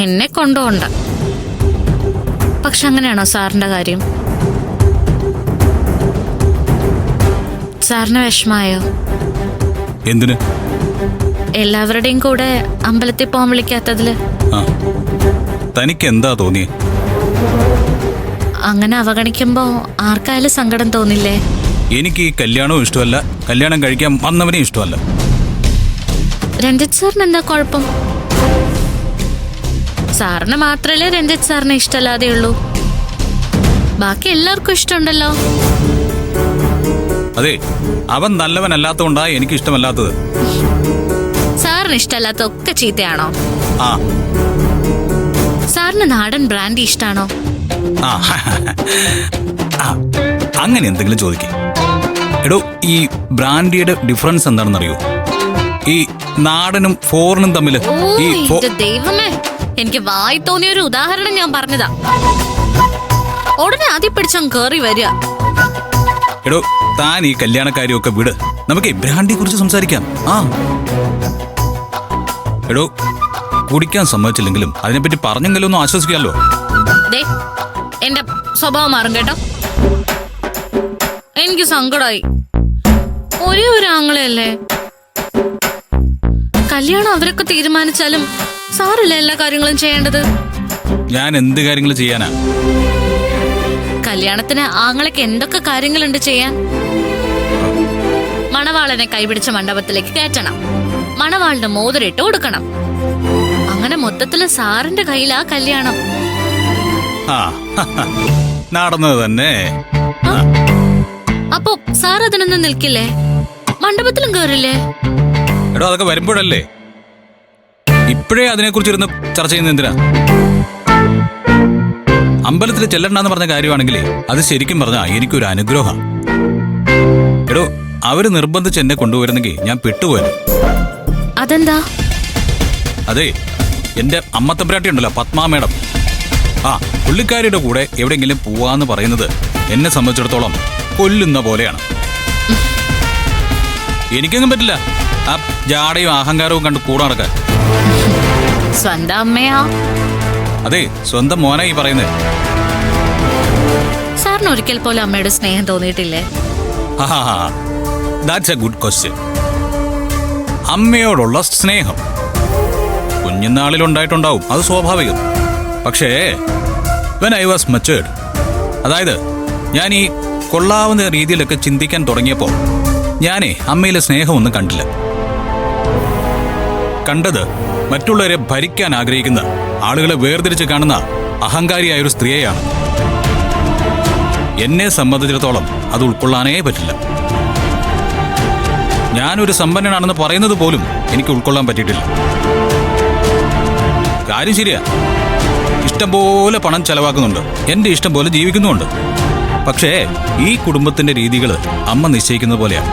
എന്നെ കൊണ്ടുപോണ്ട. പക്ഷെ അങ്ങനെയാണോ സാറിന്റെ കാര്യം? സാറിന് വിഷമായോ? എന്തിന്? എല്ലാവരുടെയും കൂടെ അമ്പലത്തിൽ പോകാൻ വിളിക്കാത്തതില്. തനിക്ക് എന്താ തോന്നിയേ? അങ്ങനെ അവഗണിക്കുമ്പോ ആർക്കായാലും സങ്കടം തോന്നില്ലേ? എനിക്ക് ഈ കല്യാണവും ഇഷ്ടമല്ല, കല്യാണം കഴിക്കാൻ വന്നവനെ ഇഷ്ടമല്ല. രഞ്ജിത്ത് സാറിന് എന്താ കുഴപ്പം? സാറിന് മാത്രല്ലേ രഞ്ജിത്ത് സാറിനെ ഇഷ്ടമല്ലാതെ ഉള്ളൂ. ബാക്കി എല്ലാവർക്കും ഇഷ്ടമുണ്ടല്ലോ. അതെ, അവൻ നല്ലവനല്ലാത്തോണ്ടാ എനിക്ക് ഇഷ്ടമല്ലാത്തത്. സാറിന് ഇഷ്ടമല്ലാത്ത ഒക്കെ ചീത്തയാണോ? ആ. സാറിന് നാടൻ ബ്രാൻഡി ഇഷ്ടാണോ? അങ്ങനെ എന്തെങ്കിലും ചോദിക്കേ. എടോ, ഈ ബ്രാൻഡിയുടെ ഡിഫറൻസ് എന്താണെന്നറിയോ? ഈ നാടനും ഫോറിനും തമ്മിൽ. ദൈവമേ, എനിക്ക് വായി തോന്നിയ ഒരു ഉദാഹരണം ഞാൻ പറഞ്ഞതാ. ഉടനെ ആദ്യം പിടിച്ചങ്ങ് കേറി വരിക. എടോ, താൻ ഈ കല്യാണക്കാരിയൊക്കെ വിട്, നമുക്ക് ബ്രാൻഡിയെ കുറിച്ച് സംസാരിക്കാം. എടോ, കുടിക്കാൻ സമ്മതിച്ചില്ലെങ്കിലും അതിനെപ്പറ്റി പറഞ്ഞെങ്കിലും ഒന്ന് ആശ്വസിക്കാമല്ലോ. എന്റെ സ്വഭാവം മാറും കേട്ടോ. എനിക്ക് സങ്കടമായി. ഒരേ ഒരു ആങ്ങളെയല്ലേ. കല്യാണം അവരൊക്കെ തീരുമാനിച്ചാലും സാറല്ലേ എല്ലാ കാര്യങ്ങളും ചെയ്യേണ്ടത്. ഞാൻ എന്ത് കാര്യങ്ങൾ ചെയ്യാനാ? കല്യാണത്തിന് ആങ്ങളൊക്കെ എന്തൊക്കെ കാര്യങ്ങളുണ്ട് ചെയ്യാൻ? മണവാളനെ കൈപിടിച്ച മണ്ഡപത്തിലേക്ക് കയറ്റണം, മണവാളിന്റെ മോതിരിട്ട് കൊടുക്കണം. അങ്ങനെ മൊത്തത്തില് സാറിന്റെ കയ്യിലാ കല്യാണം. നടന്നത് തന്നെ. അപ്പൊ സാർ അതിനൊന്നും നിൽക്കില്ലേ? മണ്ഡപത്തിലും കേറില്ലേ? എടോ, അതൊക്കെ വരുമ്പോഴല്ലേ. ഇപ്പോഴേ അതിനെക്കുറിച്ചിരുന്ന് ചർച്ച ചെയ്യുന്ന എന്തിനാ? അമ്പലത്തിൽ ചെല്ലണ്ടെന്ന് പറഞ്ഞ കാര്യമാണെങ്കിലേ അത് ശരിക്കും പറഞ്ഞാ എനിക്കൊരു അനുഗ്രഹം. എടോ, അവര് നിർബന്ധിച്ച് എന്നെ കൊണ്ടുവരുന്നെങ്കിൽ ഞാൻ പെട്ടുപോയത്. അതെന്താ? അതെ, എന്റെ അമ്മത്തമ്പരാട്ടി ഉണ്ടല്ലോ, പത്മാ മേഡം. പുള്ളിക്കാരിയുടെ കൂടെ എവിടെയെങ്കിലും പോവാന്ന് പറയുന്നത് എന്നെ സംബന്ധിച്ചിടത്തോളം കൊല്ലുന്ന പോലെയാണ്. എനിക്കങ്ങും പറ്റില്ല ആ ജാടയും അഹങ്കാരവും കണ്ട് കൂടെ നടക്കാൻ. സ്വന്തം അമ്മയാ? അതെ, സ്വന്തം മോനായി പറയുന്നത്. സാറിന് ഒരിക്കൽ പോലും അമ്മയുടെ സ്നേഹം തോന്നിയിട്ടില്ലേ? That's a good question. അമ്മയോടുള്ള സ്നേഹം കുഞ്ഞുനാളിലുണ്ടായിട്ടുണ്ടാവും, അത് സ്വാഭാവികം. പക്ഷേ വെൻ ഐ വാസ് മച്ചുവേർഡ്, അതായത് ഞാൻ ഈ കൊള്ളാവുന്ന രീതിയിലൊക്കെ ചിന്തിക്കാൻ തുടങ്ങിയപ്പോൾ ഞാനേ അമ്മയിലെ സ്നേഹമൊന്നും കണ്ടില്ല. കണ്ടത് മറ്റുള്ളവരെ ഭരിക്കാൻ ആഗ്രഹിക്കുന്ന, ആളുകളെ വേർതിരിച്ച് കാണുന്ന അഹങ്കാരിയായൊരു സ്ത്രീയെയാണ്. എന്നെ സംബന്ധിച്ചിടത്തോളം അത് ഉൾക്കൊള്ളാനേ പറ്റില്ല. ഞാനൊരു സമ്പന്നനാണെന്ന് പറയുന്നത് പോലും എനിക്ക് ഉൾക്കൊള്ളാൻ പറ്റിയിട്ടില്ല. കാര്യം ശരിയാ, ഇഷ്ടം പോലെ പണം ചെലവാക്കുന്നുണ്ട്, എന്റെ ഇഷ്ടം പോലെ ജീവിക്കുന്നുമുണ്ട്. പക്ഷേ ഈ കുടുംബത്തിന്റെ രീതികൾ അമ്മ നിശ്ചയിക്കുന്നത് പോലെയാണ്.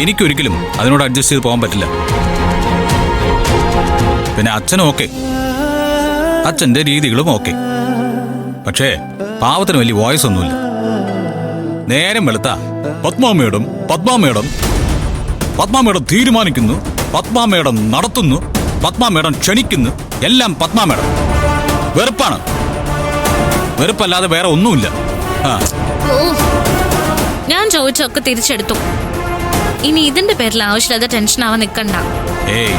എനിക്കൊരിക്കലും അതിനോട് അഡ്ജസ്റ്റ് ചെയ്ത് പോകാൻ പറ്റില്ല. പിന്നെ അച്ഛനും ഓക്കെ, അച്ഛന്റെ രീതികളും ഓക്കെ. പക്ഷേ പാവത്തിന് വലിയ വോയിസ് ഒന്നുമില്ല. നേരം വെളുത്താ പത്മാമേഡം പത്മാമേഡം പത്മാമേഡം തീരുമാനിക്കുന്നു, പത്മാമേഡം നടത്തുന്നു, പത്മാമേഡം ക്ഷണിക്കുന്നു, എല്ലാം പത്മാമേഡം. വെറുപ്പാണ്, വെറുപ്പല്ലാതെ വേറെ ഒന്നുമില്ല. ഞാൻ ചോദിച്ചൊക്കെ തിരിച്ചെടുത്തു. ഇനി ഇതിന്റെ പേരിൽ ആവശ്യമില്ലാതെ ടെൻഷൻ ആവാൻ നിൽക്കണ്ട. ഏയ്,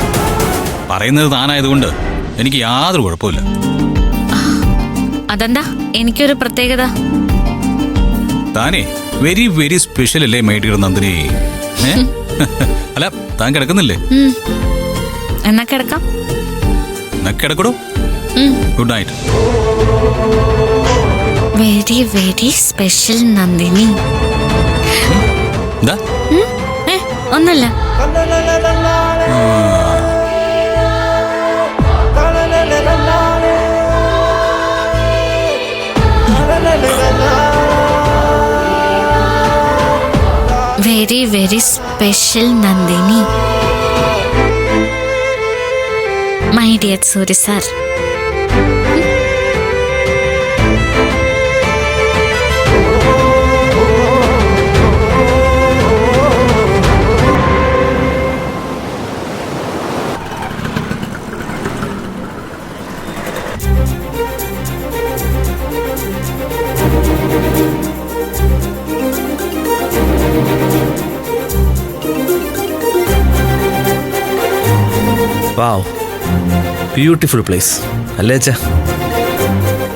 പറയുന്നത് താനായതുകൊണ്ട് എനിക്ക് യാതൊരു കുഴപ്പമില്ല. അതെന്താ എനിക്കൊരു പ്രത്യേകത? താനേ വെരി വെരി സ്പെഷ്യൽ അല്ലേ മൈ ഡിയർ നന്ദിനി? അല്ല, താൻ കിടക്കുന്നില്ലേ? എന്നാ കിടക്കാം. എന്നാ കിടക്കടോ. Good night. Very very special Nandini. എന്താ? ഒന്നല്ല. Very very special Nandini. My dear Surya sir. Wow, beautiful place അല്ലേ അച്ഛാ?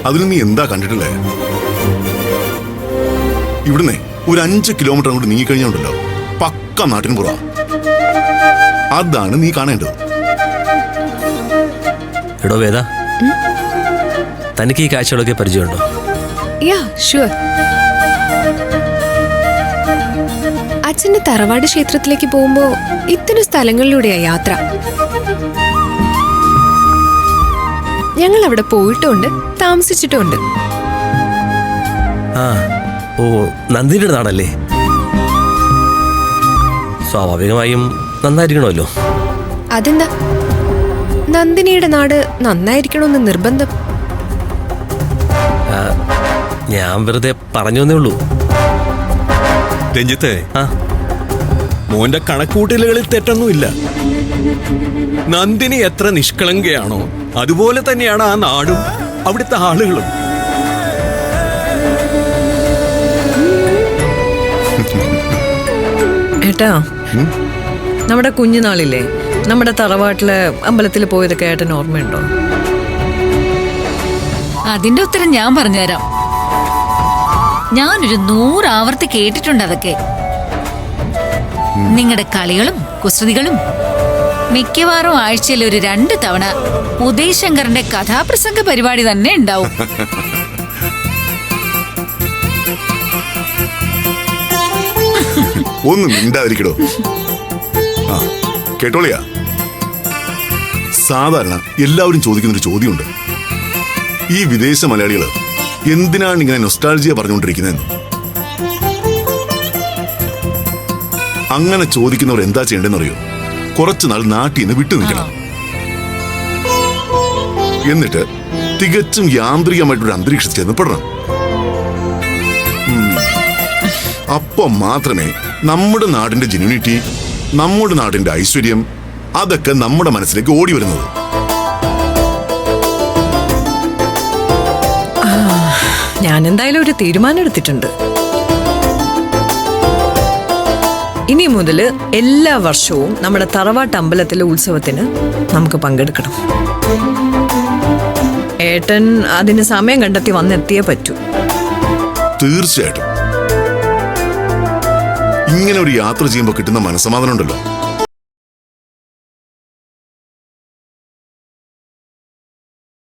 അതിൽ നീ എന്താ കണ്ടിട്ടില്ലേ? ഇവിടുന്ന് ഒരു 5 കിലോമീറ്റർ അങ്ങോട്ട് നീങ്ങിക്കഴിഞ്ഞുണ്ടല്ലോ, പക്ക നാട്ടിന് പുറ. അതാണ് നീ കാണേണ്ടത്. എടോ വേദ, തനിക്ക് ഈ കാഴ്ചകളൊക്കെ പരിചയമുണ്ടോ? Yeah sure. അച്ഛന്റെ തറവാട് ക്ഷേത്രത്തിലേക്ക് പോകുമ്പോ ഇത്തരം സ്ഥലങ്ങളിലൂടെയാ യാത്ര. ഞങ്ങൾ അവിടെ പോയിട്ടുമുണ്ട്, താമസിച്ചിട്ടുമുണ്ട്. ആ, ഓ, നന്ദിനിയുടെ നാടല്ലേ? സ്വാഭാവികമായും നന്നായിരിക്കണമല്ലോ. അതെന്താ, നന്ദിനിയുടെ നാട് നന്നായിരിക്കണമെന്ന് നിർബന്ധം? ഞാൻ വെറുതെ പറഞ്ഞു എന്നേ ഉള്ളൂ. രഞ്ജിത്തെ, ആ, മോന്റെ കണക്കൂട്ടലുകളിൽ തെറ്റൊന്നുമില്ല. നന്ദിനി എത്ര നിഷ്കളങ്കയാണോ അതുപോലെ തന്നെയാണ് ആ നാടും അവിടുത്തെ ആളുകളും. ഏട്ടാ, നമ്മുടെ കുഞ്ഞുനാളില്ലേ, നമ്മുടെ തറവാട്ടിലെ അമ്പലത്തിൽ പോയതൊക്കെ ഏട്ടന് ഓർമ്മയുണ്ടോ? അതിന്റെ ഉത്തരം ഞാൻ പറഞ്ഞുതരാം. ഞാനൊരു 100 ആവർത്തി കേട്ടിട്ടുണ്ട് അതൊക്കെ. നിങ്ങളുടെ കളികളും കുസൃതികളും. മിക്കവാറും ആഴ്ചയിൽ ഒരു 2 തവണ ഉദയശങ്കറിന്റെ കഥാപ്രസംഗ പരിപാടി തന്നെ ഉണ്ടാവും. ഒന്നും മിണ്ടാതിരിക്കടോ. ആ കേട്ടോളിയാ, സാധാരണ എല്ലാവരും ചോദിക്കുന്നൊരു ചോദ്യമുണ്ട്. ഈ വിദേശ മലയാളികള് എന്തിനാണ് ഇങ്ങനെ നൊസ്റ്റാൾജിയ പറഞ്ഞുകൊണ്ടിരിക്കുന്നതെന്ന്. അങ്ങനെ ചോദിക്കുന്നവർ എന്താ ചെയ്യേണ്ടതെന്ന് അറിയോ? കുറച്ചുനാൾ നാട്ടിൽ നിന്ന് വിട്ടു നിൽക്കണം. എന്നിട്ട് തികച്ചും യാന്ത്രികമായിട്ടൊരു അന്തരീക്ഷത്തിൽ ചെന്ന് പെടണം. അപ്പം മാത്രമേ നമ്മുടെ നാടിന്റെ ജെന്യൂനിറ്റി, നമ്മുടെ നാടിന്റെ ഐശ്വര്യം അതൊക്കെ നമ്മുടെ മനസ്സിലേക്ക് ഓടി വരുന്നത്. ഞാൻ എന്തായാലും ഒരു തീരുമാനം എടുത്തിട്ടുണ്ട്. ഇനി മുതൽ എല്ലാ വർഷവും നമ്മുടെ തറവാട്ട് അമ്പലത്തിലെ ഉത്സവത്തിന് നമുക്ക് പങ്കെടുക്കണം. ഏട്ടൻ അതിന് സമയം കണ്ടെത്തി വന്നെത്തിയേ പറ്റൂ. തീർച്ചയായിട്ടും. ഇങ്ങനെ ഒരു യാത്ര ചെയ്യുമ്പോൾ കിട്ടുന്ന മനസ്സമാധാനം ഉണ്ടല്ലോ,